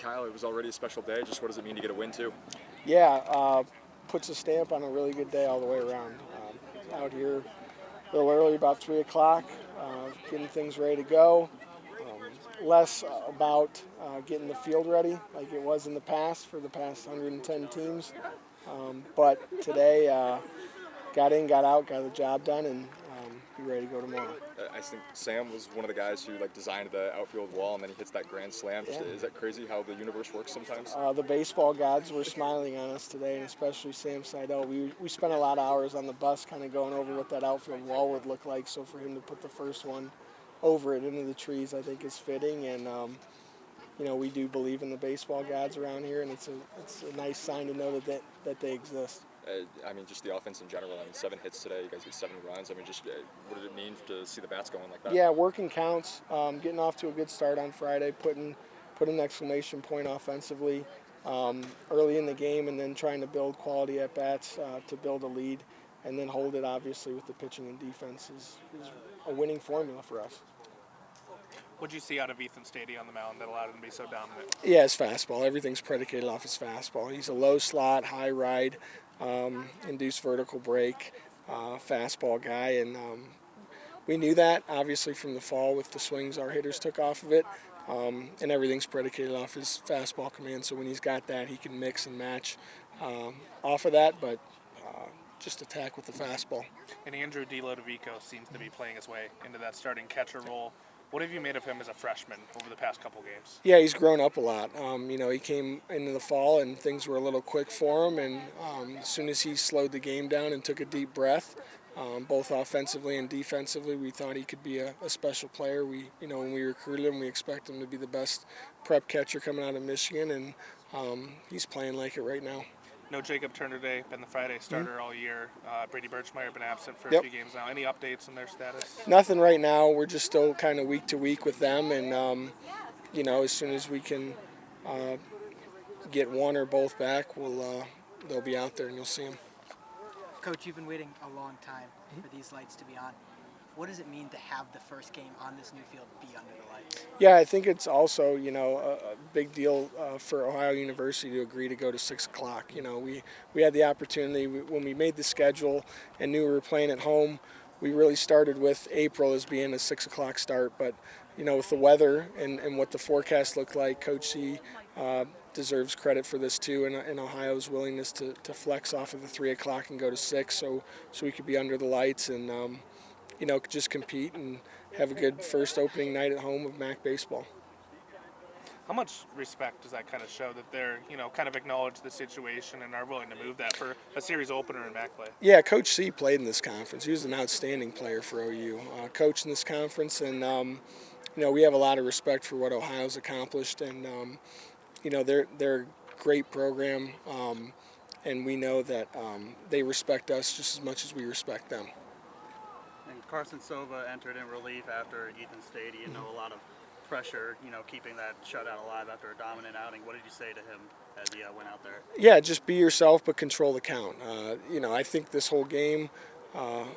Kyle, it was already a special day. Just what does it mean to get a win too? Yeah, puts a stamp on a really good day all the way around. Out here a little early, about 3 o'clock, getting things ready to go. Less about getting the field ready like it was in the past for the past 110 teams. But today, got in, got out, got the job done, and be ready to go tomorrow. I think Sam was one of the guys who designed the outfield wall, and then he hits that grand slam. Yeah. Is that crazy how the universe works sometimes? The baseball gods were smiling on us today, and especially Sam Seidel. We spent a lot of hours on the bus kind of going over what that outfield wall would look like, so for him to put the first one over it into the trees, I think is fitting, and we do believe in the baseball gods around here, and it's a nice sign to know that they exist. Just the offense in general. 7 hits today. You guys get 7 runs. What did it mean to see the bats going like that? Yeah, working counts. Getting off to a good start on Friday, putting an exclamation point offensively early in the game, and then trying to build quality at bats to build a lead, and then hold it obviously with the pitching and defense is a winning formula for us. What did you see out of Ethan Stady on the mound that allowed him to be so dominant? Yeah, his fastball. Everything's predicated off his fastball. He's a low slot, high ride, induced vertical break, fastball guy, and we knew that obviously from the fall with the swings our hitters took off of it, and everything's predicated off his fastball command. So when he's got that, he can mix and match off of that, but just attack with the fastball. And Andrew DiLodovico seems to be playing his way into that starting catcher role. What have you made of him as a freshman over the past couple games? Yeah, he's grown up a lot. He came into the fall and things were a little quick for him, and as soon as he slowed the game down and took a deep breath, both offensively and defensively, we thought he could be a special player. When we recruited him, we expect him to be the best prep catcher coming out of Michigan, and he's playing like it right now. No Jacob Turner today, been the Friday starter all year. Brady Birchmeyer been absent for a few games now. Any updates on their status? Nothing right now. We're just still kind of week to week with them, and as soon as we can get one or both back, they'll be out there and you'll see them. Coach, you've been waiting a long time for these lights to be on. What does it mean to have the first game on this new field be under the lights? Yeah, I think it's also, a big deal for Ohio University to agree to go to 6 o'clock. We had the opportunity when we made the schedule and knew we were playing at home. We really started with April as being a 6 o'clock start, but with the weather and what the forecast looked like, Coach C deserves credit for this too, and Ohio's willingness to flex off of the 3 o'clock and go to 6, so we could be under the lights and just compete and have a good first opening night at home of MAC baseball. How much respect does that kind of show that they're, kind of acknowledge the situation and are willing to move that for a series opener in MAC play? Yeah, Coach C played in this conference. He was an outstanding player for OU. Coach in this conference, and we have a lot of respect for what Ohio's accomplished, and they're a great program, and we know that they respect us just as much as we respect them. And Carson Sova entered in relief after Ethan Stady. A lot of pressure, keeping that shutout alive after a dominant outing. What did you say to him as he went out there? Yeah, just be yourself, but control the count. I think this whole game,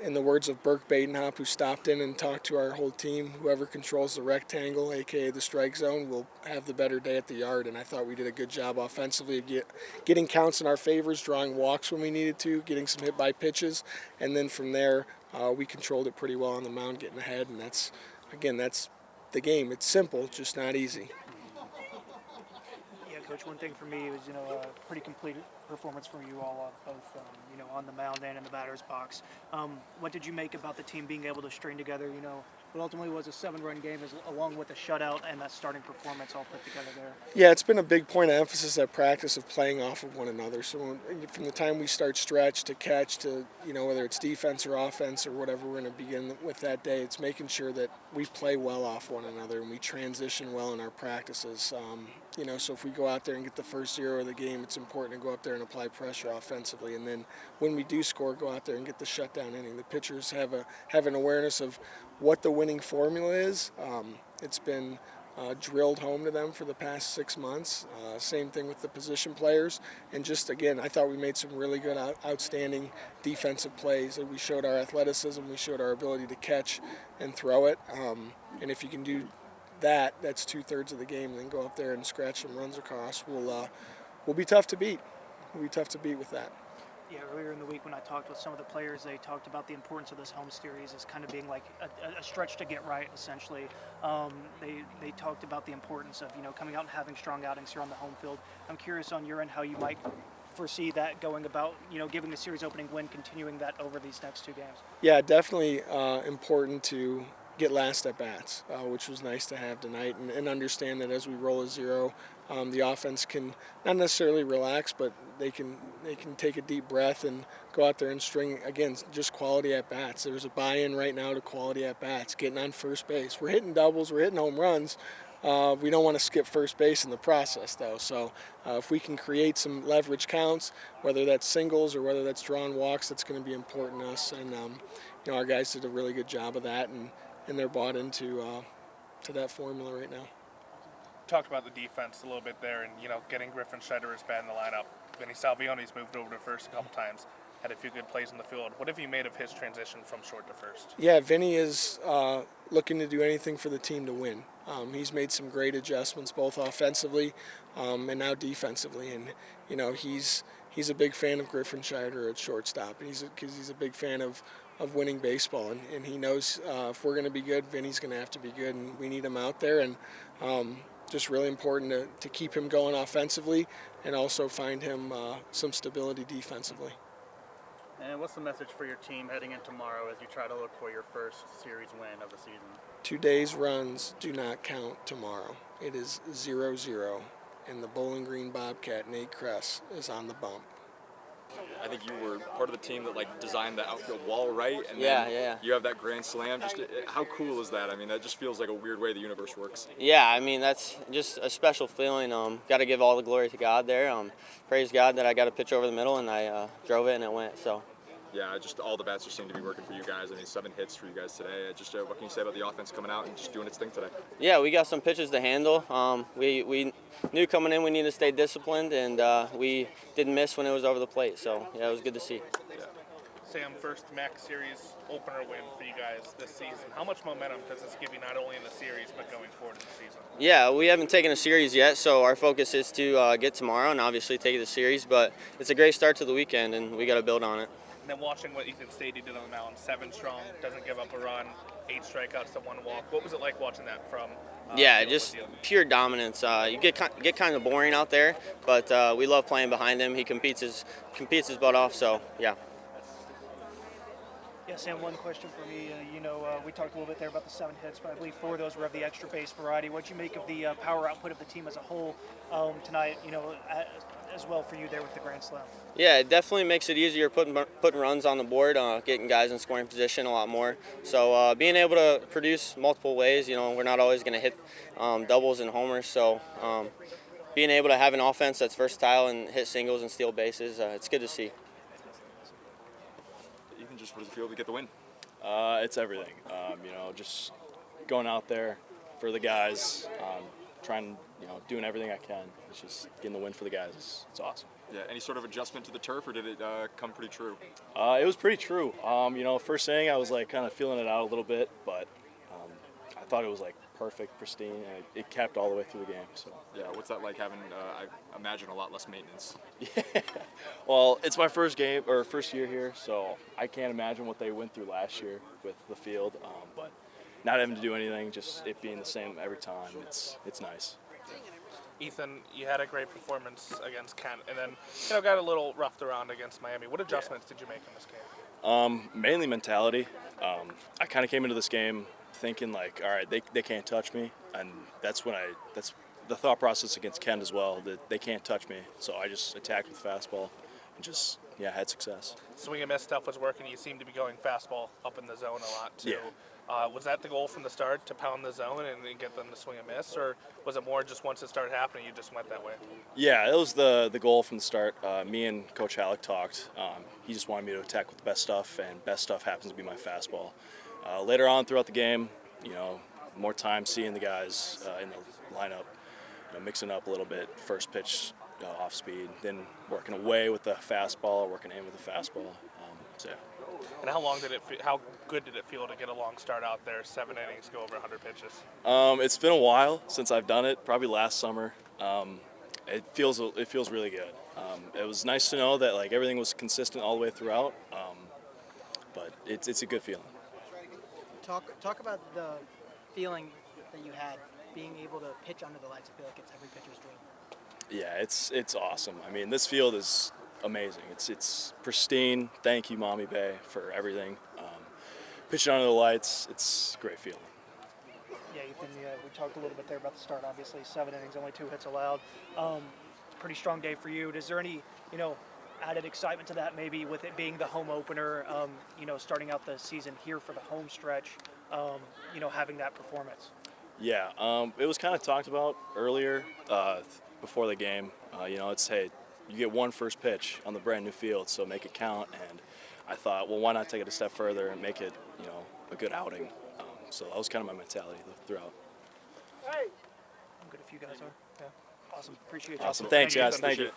in the words of Burke Badenhop, who stopped in and talked to our whole team, whoever controls the rectangle, a.k.a. the strike zone, will have the better day at the yard. And I thought we did a good job offensively of getting counts in our favors, drawing walks when we needed to, getting some hit-by pitches. And then from there, we controlled it pretty well on the mound, getting ahead. And that's the game. It's simple, just not easy. Yeah, Coach, one thing for me was, a pretty complete performance from you all, both, on the mound and in the batter's box. What did you make about the team being able to string together, what ultimately was a 7-run game along with a shutout and that starting performance all put together there? Yeah, it's been a big point of emphasis at practice of playing off of one another. So from the time we start stretch to catch to, whether it's defense or offense or whatever we're going to begin with that day, it's making sure that we play well off one another and we transition well in our practices. So if we go out there and get the first 0 of the game, it's important to go up there and apply pressure offensively. And then when we do score, go out there and get the shutdown inning. The pitchers have an awareness of what the winning formula is. It's been drilled home to them for the past 6 months. Same thing with the position players. And just, again, I thought we made some really good, outstanding defensive plays. We showed our athleticism. We showed our ability to catch and throw it. And if you can do that's 2/3 of the game, and then go up there and scratch some runs across will be tough to beat. Will be tough to beat with that. Yeah, earlier in the week when I talked with some of the players, they talked about the importance of this home series as kind of being like a stretch to get right, essentially. They talked about the importance of coming out and having strong outings here on the home field. I'm curious on your end how you might foresee that going about, giving the series opening win, continuing that over these next 2 games. Yeah, definitely important to get last at bats, which was nice to have tonight, and understand that as we roll a 0, the offense can not necessarily relax, but they can take a deep breath and go out there and string, again, just quality at bats. There's a buy-in right now to quality at bats, getting on first base. We're hitting doubles, we're hitting home runs. We don't want to skip first base in the process, though. So if we can create some leverage counts, whether that's singles or whether that's drawn walks, that's going to be important to us. And our guys did a really good job of that, and they're bought into to that formula right now. Talked about the defense a little bit there, and getting Griffin Schneider's bat in the lineup. Vinny Salvione's moved over to first a couple times, had a few good plays in the field. What have you made of his transition from short to first? Yeah, Vinny is looking to do anything for the team to win. He's made some great adjustments both offensively and now defensively, and he's a big fan of Griffin Schneider at shortstop, and he's a big fan of winning baseball, and he knows if we're going to be good, Vinny's going to have to be good, and we need him out there, and just really important to keep him going offensively and also find him some stability defensively. And what's the message for your team heading in tomorrow as you try to look for your first series win of the season? Today's runs do not count tomorrow. It is 0-0, and the Bowling Green Bobcat, Nate Kress, is on the bump. I think you were part of the team that designed the outfield wall, right? And Yeah, then yeah. You have that grand slam. Just how cool is that? I mean, that just feels like a weird way the universe works. Yeah, I mean, that's just a special feeling. Got to give all the glory to God there. Praise God that I got a pitch over the middle and I drove it and it went. So. Yeah, just all the bats just seem to be working for you guys. I mean, 7 hits for you guys today. Just what can you say about the offense coming out and just doing its thing today? Yeah, we got some pitches to handle. We knew coming in we needed to stay disciplined, and we didn't miss when it was over the plate. So, yeah, it was good to see. Yeah. Sam, first MAC series opener win for you guys this season. How much momentum does this give you not only in the series but going forward in the season? Yeah, we haven't taken a series yet, so our focus is to get tomorrow and obviously take the series. But it's a great start to the weekend, and we got to build on it. And then watching what Ethan Stady did on the mound, 7 strong, doesn't give up a run, 8 strikeouts to 1 walk. What was it like watching that from? Yeah, just pure dominance. You get kind of boring out there, but we love playing behind him. He competes his butt off. So yeah. Yeah, Sam, one question for me. We talked a little bit there about the 7 hits, but I believe 4 of those were of the extra base variety. What'd you make of the power output of the team as a whole tonight, as well for you there with the grand slam? Yeah, it definitely makes it easier putting runs on the board, getting guys in scoring position a lot more. So being able to produce multiple ways, we're not always going to hit doubles and homers. So being able to have an offense that's versatile and hit singles and steal bases, it's good to see. Ethan, just what does it feel to get the win? It's everything. Just going out there for the guys, trying, doing everything I can. It's just getting the win for the guys. It's awesome. Yeah. Any sort of adjustment to the turf, or did it come pretty true? It was pretty true. First inning I was kind of feeling it out a little bit, but I thought it was perfect, pristine, and it kept all the way through the game. So. Yeah. What's that like having? I imagine a lot less maintenance. Yeah. Well, it's my first year here, so I can't imagine what they went through last year with the field. But not having to do anything, just it being the same every time, it's nice. Ethan, you had a great performance against Kent, and then got a little roughed around against Miami. What adjustments did you make in this game? Mainly mentality. I kind of came into this game thinking all right, they can't touch me, and that's the thought process against Kent as well, that they can't touch me. So I just attacked with fastball and just had success. Swing and miss stuff was working. You seemed to be going fastball up in the zone a lot too. Yeah. Was that the goal from the start, to pound the zone and get them to swing and miss, or was it more just once it started happening, you just went that way? Yeah, it was the goal from the start. Me and Coach Halleck talked. He just wanted me to attack with the best stuff, and best stuff happens to be my fastball. Later on throughout the game, more time seeing the guys in the lineup, mixing up a little bit. First pitch off speed, then working away with the fastball, working in with the fastball. So yeah. And how good did it feel to get a long start out there, 7 innings, go over 100 pitches? It's been a while since I've done it, probably last summer. It feels really good. It was nice to know that like everything was consistent all the way throughout, but it's a good feeling. Talk about the feeling that you had being able to pitch under the lights. I feel like it's every pitcher's dream. Yeah, it's awesome. I mean, this field is amazing. It's pristine. Thank you, Mommy Bay, for everything. Pitching under the lights, it's a great feeling. Yeah, Ethan, we talked a little bit there about the start. Obviously, 7 innings, only 2 hits allowed. Pretty strong day for you. Is there any, added excitement to that maybe with it being the home opener, starting out the season here for the home stretch, having that performance? Yeah, it was kind of talked about earlier before the game. It's, hey, you get one first pitch on the brand new field, so make it count. And I thought, well, why not take it a step further and make it, a good outing? So that was kind of my mentality throughout. I'm good if you guys are. Yeah. Awesome. Appreciate you. Awesome. Thanks, guys. Ethan. Thank you.